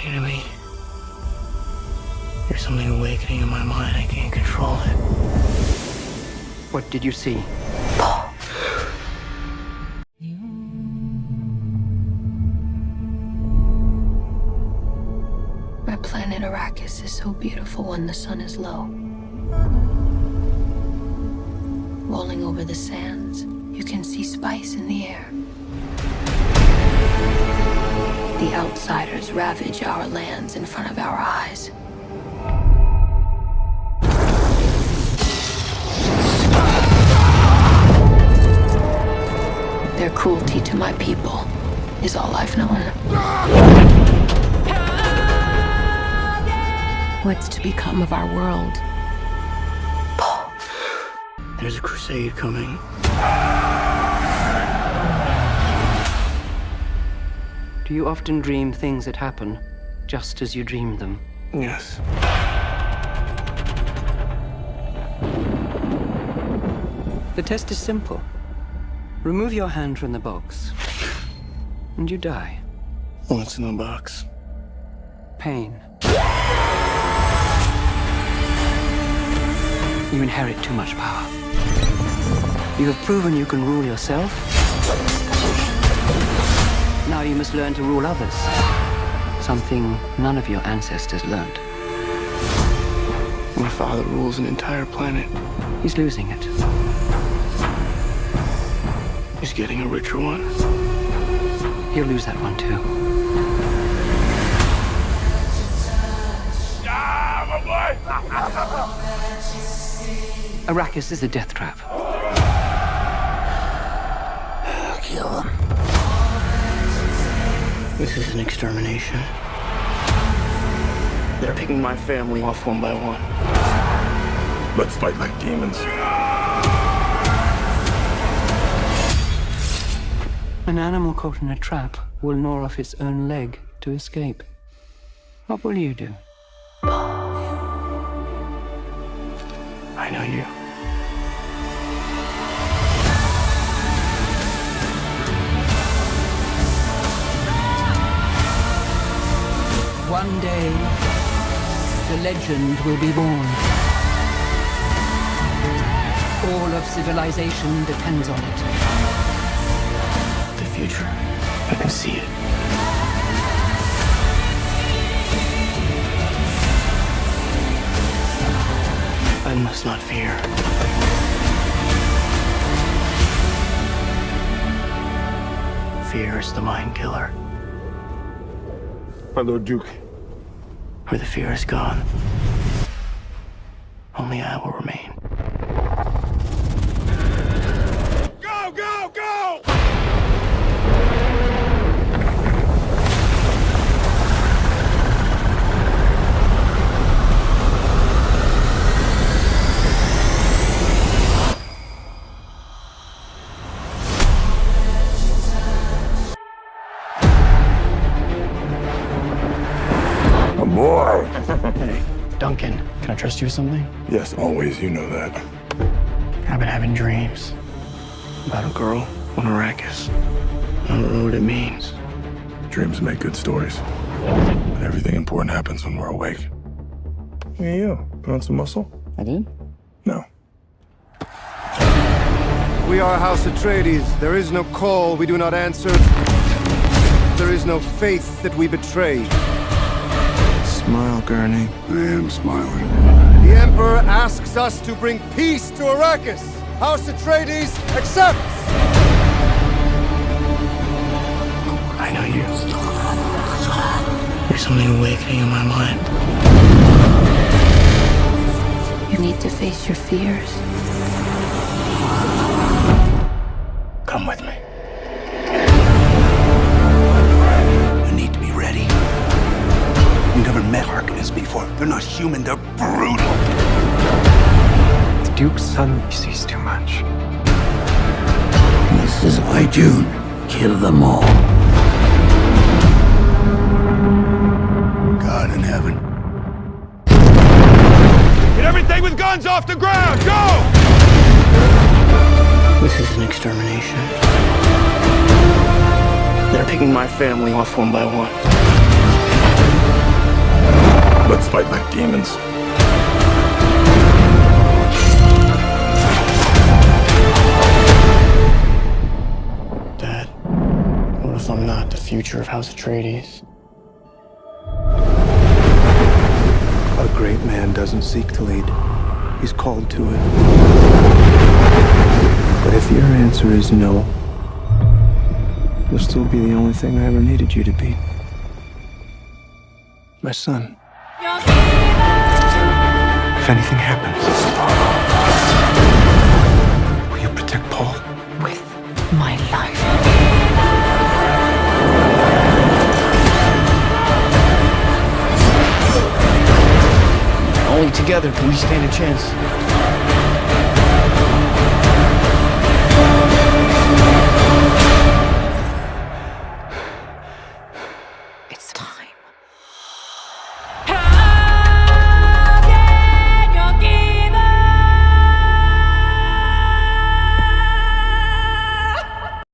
talking to me. There's something awakening in my mind. I can't control it. What did you see? My planet Arrakis is so beautiful when the sun is low. Rolling over the sands, you can see spice in the air. The outsiders ravage our lands in front of our eyes. Their cruelty to my people is all I've known. What's to become of our world? There's a crusade coming. Do you often dream things that happen just as you dreamed them? Yes. The test is simple. Remove your hand from the box, and you die. What's in the box? Pain. You inherit too much power. You have proven you can rule yourself. Now you must learn to rule others. Something none of your ancestors learned. My father rules an entire planet. He's losing it. He's getting a richer one. He'll lose that one too. Arrakis is a death trap. Kill him. This is an extermination. They're picking my family off one by one. Let's fight like demons. An animal caught in a trap will gnaw off its own leg to escape. What will you do? I know you. One day, the legend will be born. All of civilization depends on it. The future. I can see it. I must not fear. Fear is the mind killer. My Lord Duke. Where the fear is gone, only I will remain. Go, go, go! Boy. Hey, Duncan, can I trust you with something? Yes, always. You know that. I've been having dreams about a girl on Arrakis. I don't know what it means. Dreams make good stories. But everything important happens when we're awake. Hey, you. Put on some muscle? I did? No. We are House Atreides. There is no call we do not answer. There is no faith that we betray. Smile, Gurney. I am smiling. The Emperor asks us to bring peace to Arrakis. House Atreides accepts! I know you. There's something awakening in my mind. You need to face your fears. Come with me. You need to be ready. You've never met Harkonnens before. They're not human, they're brutal. The Duke's son sees too much. This is why Dune. Kill them all. God in heaven. Get everything with guns off the ground! Go! This is an extermination. They're picking my family off one by one. Let's fight like demons. Dad, what if I'm not the future of House Atreides? A great man doesn't seek to lead. He's called to it. But if your answer is no, you'll still be the only thing I ever needed you to be. My son. If anything happens, will you protect Paul? With my life. Only together can we stand a chance.